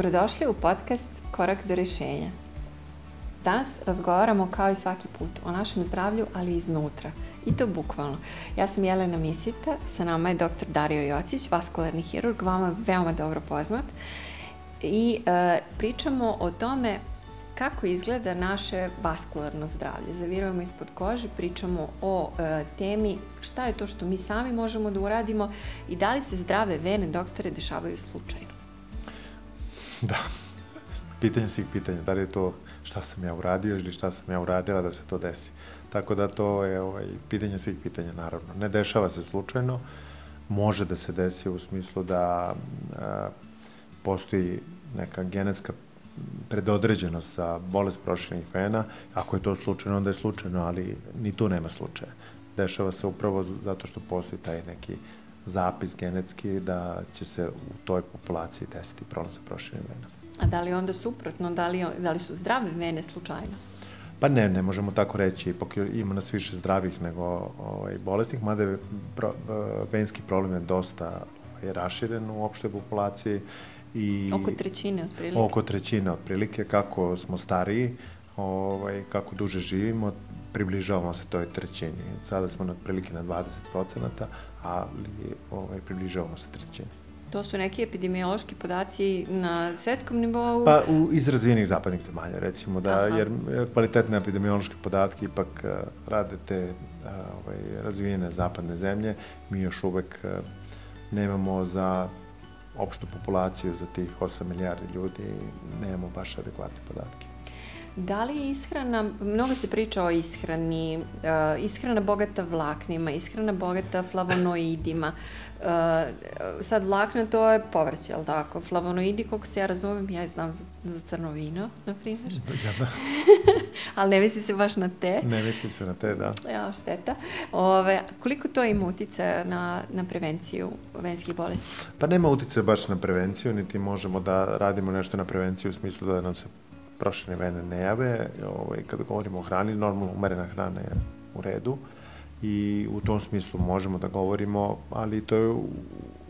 Dobrodošli u podcast Korak do rješenja. Danas razgovaramo kao i svaki put o našem zdravlju, ali iznutra. I to bukvalno. Ja sam Jelena Misita, sa nama je dr. Dario Jocić, vaskularni hirurg, vama veoma dobro poznat. I pričamo o tome kako izgleda naše vaskularno zdravlje. Zavirujemo ispod kože, pričamo o temi šta je to što mi sami možemo da uradimo i da li se zdrave vene, doktore, dešavaju slučajno. Da, pitanje svih pitanja, da li je to šta sam ja uradio ili šta sam ja uradila da se to desi. Tako da to je pitanje svih pitanja, naravno. Ne dešava se slučajno, može da se desi u smislu da postoji neka genetska predodređenost za bolest proširenih vena. Ako je to slučajno, onda je slučajno, ali ni tu nema slučaja. Dešava se upravo zato što postoji taj neki zapis genetski da će se u toj populaciji desiti problem sa proširenim venama. A da li onda suprotno, da li su zdrave vene slučajnost? Pa ne možemo tako reći, ipak ima nas više zdravih nego bolesnih, mada je venski problem je dosta raširen u opštoj populaciji. Oko trećine otprilike. Oko trećine otprilike, kako smo stariji, kako duže živimo, približavamo se toj trećini. Sada smo otprilike na 20%, ali približavamo se trećini. To su neki epidemiološki podaci na svetskom nivou? Pa iz razvijenih zapadnih zemalja, recimo, jer kvalitetne epidemiološke podatke ipak rade te razvijene zapadne zemlje. Mi još uvek nemamo za opštu populaciju, za tih 8 milijardi ljudi, nemamo baš adekvatne podatke. Da li je ishrana, mnogo se priča o ishrani, ishrana bogata vlaknima, ishrana bogata flavonoidima. Sad vlakna to je povrće, ali tako? Flavonoidi, koliko se ja razumem, ja znam za crno vino, na primjer. Da. Ali ne misli se baš na te. Ne misli se na te, da. Ja, šteta. Koliko to ima uticaja na prevenciju venskih bolesti? Pa nema uticaja baš na prevenciju, niti možemo da radimo nešto na prevenciju u smislu da nam se proširene vene ne jave. Kada govorimo o hrani, normalno umerena hrana je u redu i u tom smislu možemo da govorimo, ali to je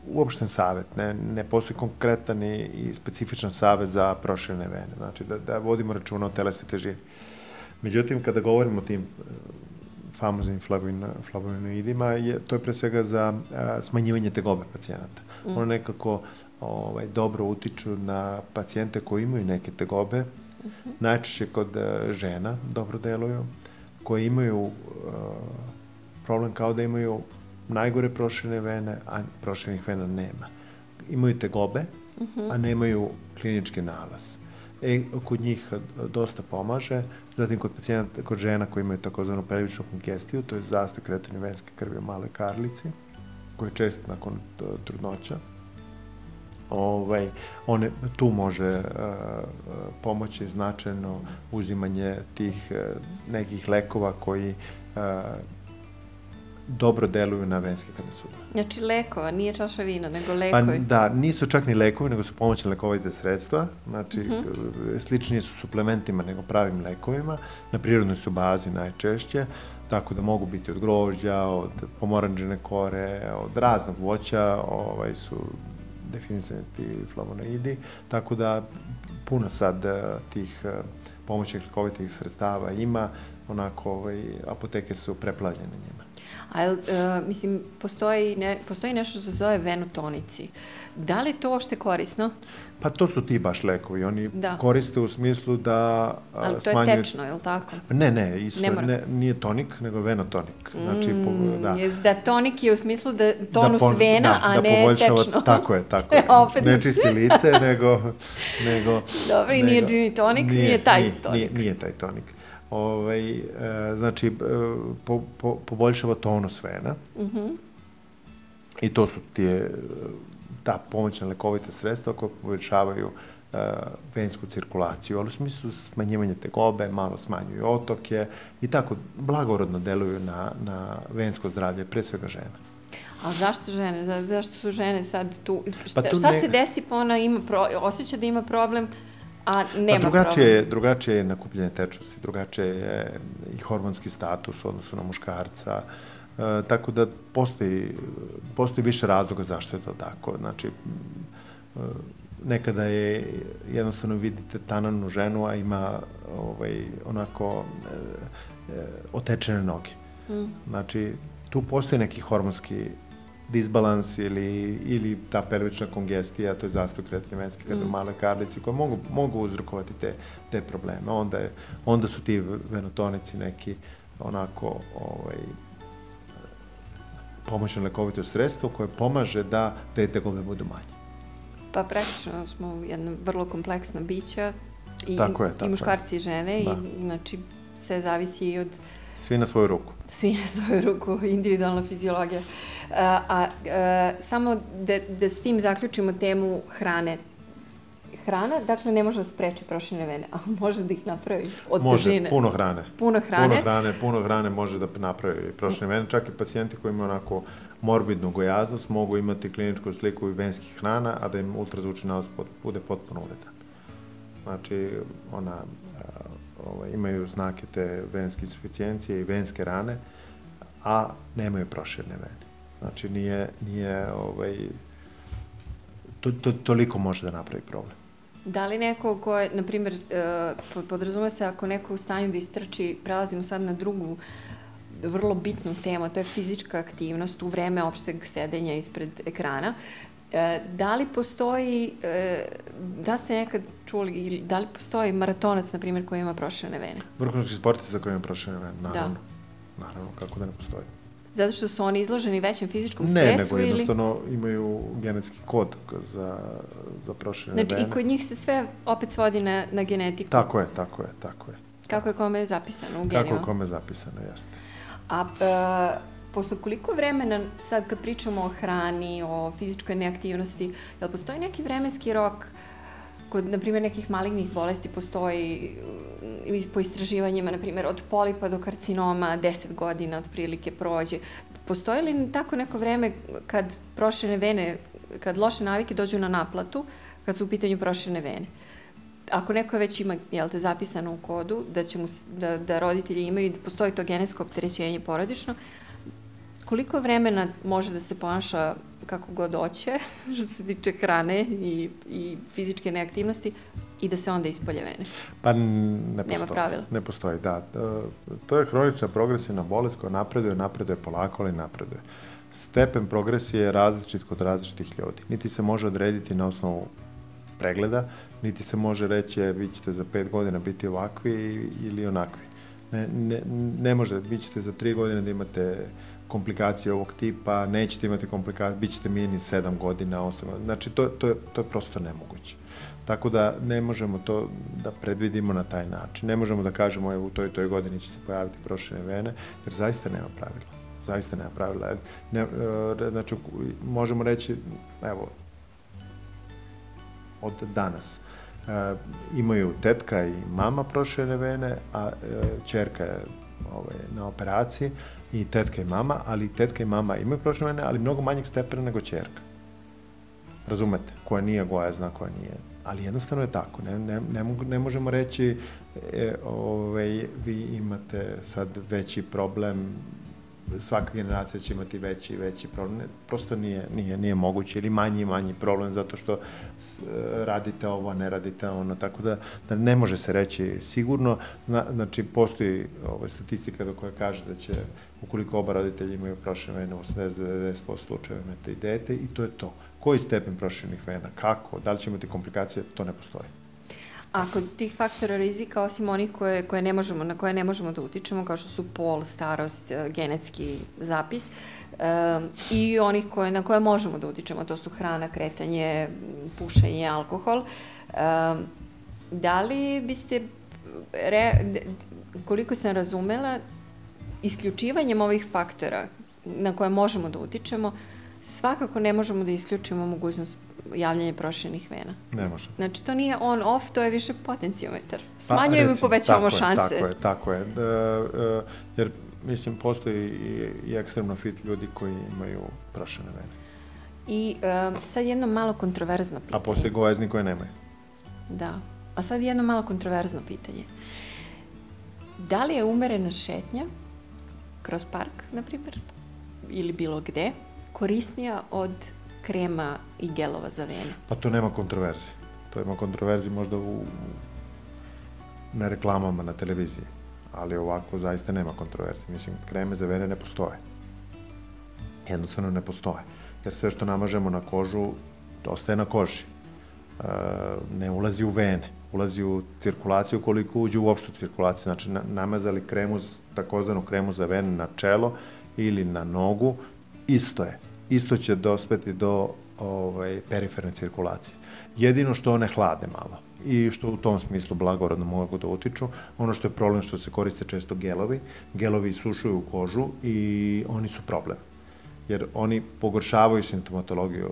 uopšten savjet. Ne postoji konkretan i specifičan savjet za proširene vene. Znači da vodimo računa o telesnoj težini. Međutim, kada govorimo o tim famoznim flavonoidima, to je pre svega za smanjivanje tegobe pacijenata. Ono nekako dobro utiču na pacijente koji imaju neke tegobe, najčešće kod žena dobro deluju, koji imaju problem kao da imaju najgore proširene vene, a proširenih vena nema. Imaju tegobe, a nemaju klinički nalaz. Kod njih dosta pomaže, zatim kod žena koji imaju takozvanu pelvičnu kongestiju, to je zastoj kretanja venske krvi u maloj karlici, koji je često nakon trudnoća. Tu može pomoći značajno uzimanje tih nekih lekova koji dobro deluju na venske krvne sudove. Znači lekova, nije čaša vina, nego lekovi? Da, nisu čak ni lekovi, nego su pomoćne lekovite sredstva. Znači, sličnije su suplementima nego pravim lekovima. Na prirodnoj su bazi najčešće, tako da mogu biti od grožđa, od pomoranđene kore, od raznog voća, su definisani ti flavonoidi, tako da puno sad tih pomoćnih lekovitih sredstava ima, apoteke su preplavljene njima. Mislim, postoji nešto što se zove venotonici. Da li je to uopšte korisno? Pa to su ti baš lekovi, oni koriste u smislu da ali to je tečno, je li tako? Ne, isto, nije tonik, nego venotonik. Znači, da tonik je u smislu da tonus vena, a ne tečno. Tako je. Ne čisti lice, nego... Dobro, i nije gin tonik, nije taj tonik. Nije taj tonik. Znači, poboljšava tonus vena i to su ta pomoćna lekovita sredstva koja poboljšavaju vensku cirkulaciju, ali u smislu smanjivanja tegobe, malo smanjuju otoke i tako blagorodno deluju na vensko zdravlje, pre svega žena. A zašto žene? Zašto su žene sad tu? Šta se desi pa ona osjeća da ima problem, a nema problem? Drugačije je nakupljanje tečnosti, drugačije je i hormonski status u odnosu na muškarca, tako da postoji više razloga zašto je to tako. Znači, nekada je jednostavno vidite tananu ženu, a ima onako otečene noge. Znači, tu postoji neki hormonski disbalans ili ta pelvična kongestija, to je zastoj kreativne venske kada u maloj karlici, koje mogu uzrokovati te probleme. Onda su ti venotonici neki onako pomoćno lekovito sredstvo koje pomaže da te tegobe budu manje. Pa praktično smo jedna vrlo kompleksna bića i muškarci i žene i znači sve zavisi i od... Svi na svoju ruku. Svi na svoju ruku, individualna fiziologija. Samo da s tim zaključimo temu hrane. Hrana, dakle, ne može da spreči proširene vene, a može da ih napravi od težine. Može, puno hrane. Puno hrane može da napravi proširene vene. Čak i pacijenti koji imaju onako morbidnu gojaznost mogu imati kliničku sliku i venskih hrana, a da im ultrazvučni nalaz bude potpuno uredan. Znači, imaju znake te venske insuficijencije i venske rane, a nemaju proširene vene. Znači, toliko može da napravi problem. Da li neko ko je, na primjer, podrazume se ako neko u stanju da istrči, prelazimo sad na drugu vrlo bitnu temu, to je fizička aktivnost u vreme opšteg sedenja ispred ekrana. Da li postoji, da ste nekad čuli, da li postoji maratonac, na primjer, koji ima proširene vene? Vrhunski sportista koji ima proširene vene, naravno. Naravno, kako da ne postoji. Zato što su oni izloženi većem fizičkom stresu ili... Ne, nego jednostavno imaju genetski kod za proširene vene. Znači i kod njih se sve opet svodi na genetiku? Tako je. Kako je kome zapisano u genima? Kako je kome zapisano, jeste. A posle koliko vremena, sad kad pričamo o hrani, o fizičkoj neaktivnosti, je li postoji neki vremenski rok kod, na primjer, nekih malignih bolesti postoji po istraživanjima, na primjer, od polipa do karcinoma 10 godina otprilike prođe. Postoji li tako neko vreme kad proširene vene, kad loše navike dođu na naplatu, kad su u pitanju proširene vene? Ako neko već ima, zapisano u kodu, da roditelji imaju, da postoji to genetsko opterećenje porodično, koliko vremena može da se ponaša kako god hoće, što se tiče hrane i fizičke neaktivnosti, i da se onda ispolje vene? Pa ne postoji. Nema pravila? Ne postoji, da. To je hronična progresivna bolest koja napreduje polako, ali napreduje. Stepen progresije je različit kod različitih ljudi. Niti se može odrediti na osnovu pregleda, niti se može reći vi ćete za 5 godina biti ovakvi ili onakvi. Ne može, vi ćete za 3 godine da imate komplikacije ovog tipa, nećete imati komplikacije, bit ćete mirni 7 godina, 8 godina. Znači, to je prosto nemoguće. Tako da ne možemo to da predvidimo na taj način. Ne možemo da kažemo u toj godini će se pojaviti proširene vene, jer zaista nema pravila. Zaista nema pravila. Znači, možemo reći, evo, od danas imaju tetka i mama proširene vene, a ćerka je na operaciji, i tetka i mama, ali tetka i mama imaju proširene vene, ali mnogo manjeg stepena nego ćerka. Razumete? Koja nije gojazna, koja nije. Ali jednostavno je tako. Ne možemo reći vi imate sad veći problem, svaka generacija će imati veći problem. Prosto nije moguće, ili manji problem zato što radite ovo, a ne radite ono. Tako da ne može se reći sigurno. Znači, postoji statistika do koja kaže da će, ukoliko oba roditelja imaju proširene vene, u 80-90% slučajeva imate i dete, i to je to. Koji stepen proširenih vena, kako, da li će imati komplikacije, to ne postoji. A kod tih faktora rizika, osim onih na koje ne možemo da utičemo, kao što su pol, starost, genetski zapis, i onih na koje možemo da utičemo, to su hrana, kretanje, pušenje, alkohol, da li biste, koliko sam razumela, isključivanjem ovih faktora na koje možemo da utičemo, svakako ne možemo da isključimo mogućnost javljanja proširenih vena. Ne može. Znači, to nije on-off, to je više potencijometar. Smanjujemo i povećavamo šanse. Tako je. Jer, mislim, postoji i ekstremno fit ljudi koji imaju proširene vene. I sad jedno malo kontroverzno pitanje. A postoji gojazni koje nemaju. Da. A sad jedno malo kontroverzno pitanje. Da li je umerena šetnja kroz park, na primjer, ili bilo gde, korisnija od krema i gelova za vene? Pa to nema kontroverzije. To ima kontroverzi možda na reklamama na televiziji, ali ovako zaista nema kontroverzi. Mislim, kreme za vene ne postoje. Jednostavno ne postoje. Jer sve što namažemo na kožu, ostaje na koži. Ne ulazi u vene, ulazi u cirkulaciju koliko uđe uopšte u cirkulaciju. Znači, namazali kremu, takozvanu kremu za vene na čelo ili na nogu, isto je. Isto će dospeti do periferne cirkulacije. Jedino što one hlade malo i što u tom smislu blagorodno mogu da utiču. Ono što je problem što se koriste često gelovi. Gelovi isušuju kožu i oni su problem. Jer oni pogoršavaju simptomatologiju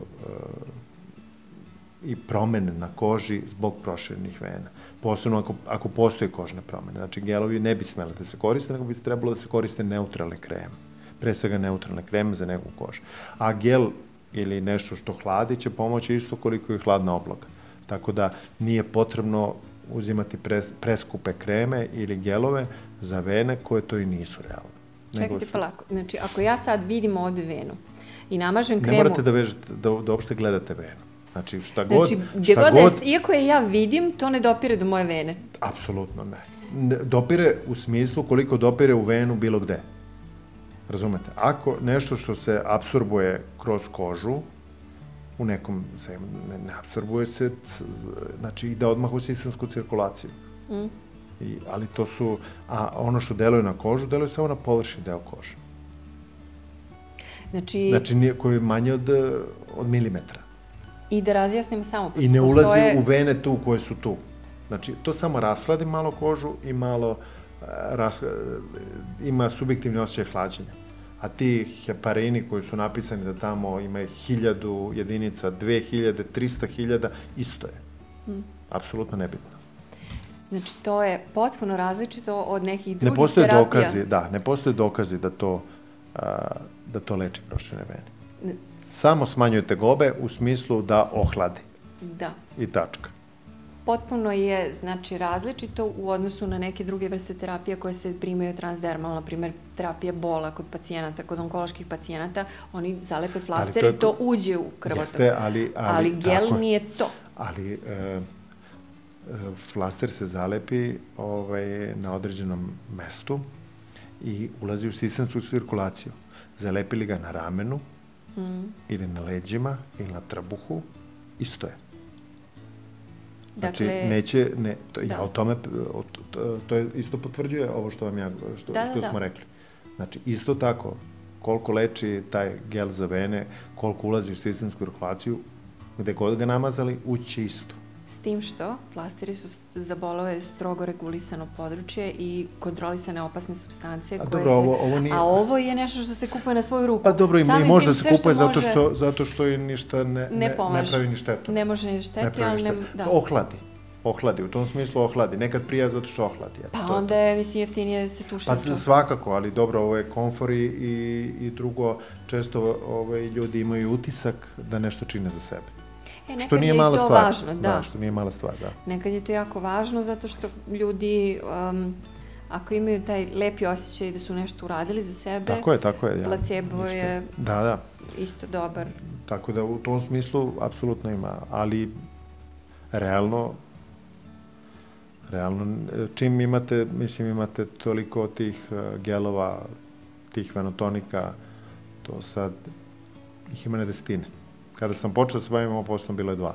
i promene na koži zbog proširenih vena. Posebno ako postoje kožne promene. Znači, gelovi ne bi smeli da se koriste, nego bi trebalo da se koriste neutralne kreme. Pre svega neutralne kreme za negu kožu. A gel ili nešto što hladi će pomoći isto koliko je hladna obloga. Tako da nije potrebno uzimati preskupe kreme ili gelove za vene koje to i nisu realne. Čekajte pa lako. Znači, ako ja sad vidim ovde venu i namažem kremu... Ne morate da vežete, da uopšte gledate venu. Znači, šta god... Iako je ja vidim, to ne dopire do moje vene? Apsolutno ne. Dopire u smislu koliko dopire u venu bilo gde. Razumete? Ako nešto što se apsorbuje kroz kožu, u nekom ne apsorbuje se, znači ide odmah u sistemsku cirkulaciju. Ali to su, a ono što deluje na kožu, deluje samo na površni deo kože. Znači koji je manje od milimetra. I da razjasnimo samo. I ne ulazi u vene tu koje su tu. Znači, to samo rashladi malo kožu i malo ima subjektivni osjećaj hlađenja. A ti heparini koji su napisani da tamo ima 1000 jedinica, 2000, 300.000, isto je. Apsolutno nebitno. Znači, to je potpuno različito od nekih drugih terapija. Ne postoje dokazi da to leči proširene vene. Samo smanjuje tegobe u smislu da ohladi. Da. I tačka. Potpuno je, znači, različito u odnosu na neke druge vrste terapija koje se primaju transdermalno, na primjer terapija bola kod pacijenata, kod onkoloških pacijenata, oni zalepe flaster i to uđe u krvotok. Jeste, ali gel nije to. Ali flaster se zalepi na određenom mestu i ulazi u sistemsku cirkulaciju. Zalepili ga na ramenu ili na leđima ili na trbuhu, isto je. Znači, ja o tome, to je isto potvrđuje ovo što smo rekli. Znači, isto tako, koliko leči taj gel za vene, koliko ulazi u sistemsku cirkulaciju, gde god ga namazali, ući će isto. S tim što, plastiri su za bolove strogo regulisano područje i kontrolisane opasne supstancije koje se... A ovo je nešto što se kupuje na svoju ruku. Pa dobro, i možda se kupuje zato što i ništa ne pravi ni štetu. Ne može ni šteti, ali... Ohladi, u tom smislu ohladi. Nekad prija zato što ohladi. Pa onda je, mislim, jeftinije da se tuši. Pa svakako, ali dobro, ovo je komfor i drugo, često ljudi imaju utisak da nešto čine za sebe. Što nije mala stvar. Važno, da. Što nije mala stvar, da. Nekad je to jako važno zato što ljudi, ako imaju taj lepi osjećaj da su nešto uradili za sebe, tako je. Placebo je isto dobar. Tako da u tom smislu apsolutno ima, ali realno, čim imate toliko tih gelova, tih venotonika, to sad ih ima na desetine. Kada sam počeo da se bavim ovom poslom, bilo je 2.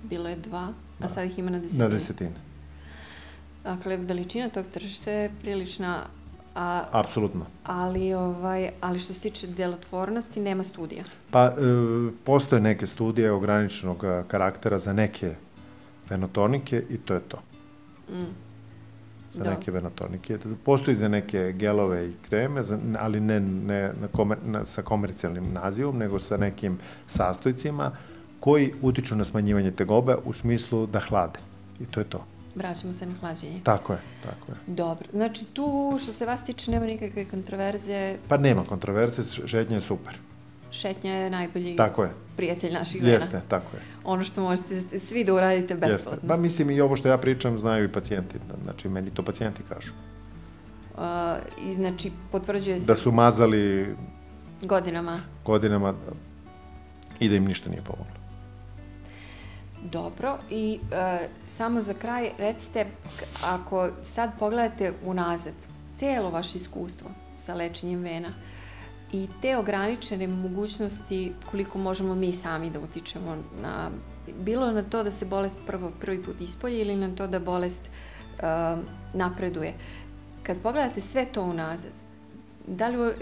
Bilo je 2, a sad ih ima na desetine. Na desetine. Dakle, veličina tog tržišta je prilična. Apsolutno. Ali što se tiče delotvornosti, nema studija. Pa, postoje neke studije ograničenog karaktera za neke venotonike i to je to. Za neke venotonike. Postoji za neke gelove i kreme, ali ne sa komercijalnim nazivom, nego sa nekim sastojcima koji utiču na smanjivanje tegobe u smislu da hlade. I to je to. Vraćamo se na hlađenje. Tako je. Dobro. Znači tu, što se vas tiče, nema nikakve kontroverze? Pa nema kontroverze, šetnja je super. Šetnja je najbolji prijatelj naših vena. Jeste, tako je. Ono što možete svi da uradite besplatno. Pa mislim i ovo što ja pričam znaju i pacijenti. Znači, meni to pacijenti kažu. I znači, potvrđuje se... Da su mazali... Godinama. I da im ništa nije pomoglo. Dobro, i samo za kraj recite, ako sad pogledate unazad, cijelo vaše iskustvo sa lečenjem vena i te ograničene mogućnosti koliko možemo mi sami da utičemo na, bilo na to da se bolest prvi put ispolji ili na to da bolest napreduje. Kad pogledate sve to unazad, da li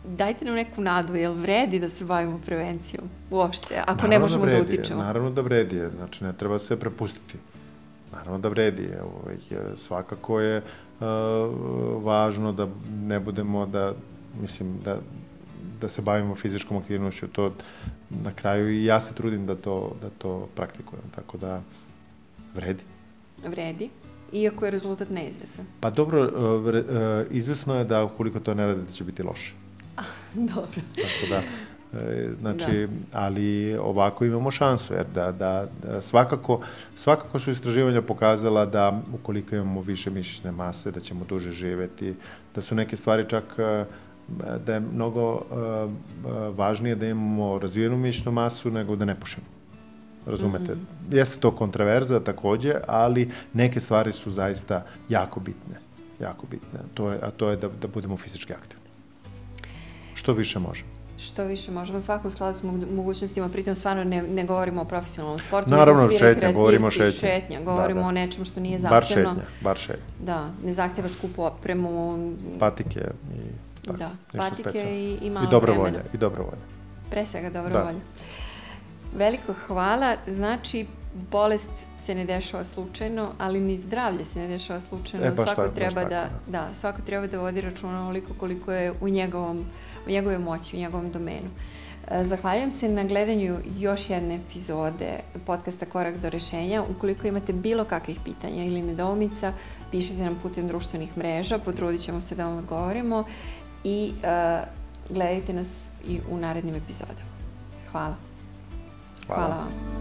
dajte nam neku nadu, jel vredi da se bavimo prevencijom uopšte, ako ne možemo da utičemo? Naravno da vredi, znači ne treba se prepustiti. Naravno da vredi. Svakako je važno da ne budemo da se bavimo fizičkom aktivnošću. To na kraju i ja se trudim da to praktikujem, tako da vredi. Vredi, iako je rezultat neizvesan. Pa dobro, izvesno je da ukoliko to ne radite će biti loše. Dobro. Tako da, znači, ali ovako imamo šansu, jer da svakako su istraživanja pokazala da ukoliko imamo više mišićne mase, da ćemo duže živeti, da su neke stvari čak, da je mnogo važnije da imamo razvijenu mišićnu masu nego da ne pušimo. Razumete? Jeste to kontraverza takođe, ali neke stvari su zaista jako bitne. Jako bitne. A to je da budemo fizički aktivni. Što više možemo. Što više možemo, svako u skladu s mogućnostima, pritom stvarno ne govorimo o profesionalnom sportu. Naravno, šetnja, govorimo o šetnji. Govorimo o nečemu što nije zahtevno. Bar šetnja. Da, ne zahteva skupu opremu. Patike i tako. Da, patike i malo vremena. I dobra volja. Pre svega dobra volja. Veliko hvala. Znači, bolest se ne dešava slučajno, ali ni zdravlje se ne dešava slučajno. Svako treba da vodi računa onoliko koliko je u njegovoj moći, u njegovom domenu. Zahvaljujem se na gledanju još jedne epizode podcasta Korak do rešenja. Ukoliko imate bilo kakvih pitanja ili nedoumica, pišite nam putem društvenih mreža, potrudit ćemo se da vam odgovorimo i gledajte nas i u narednim epizodama. Hvala. Hvala vam.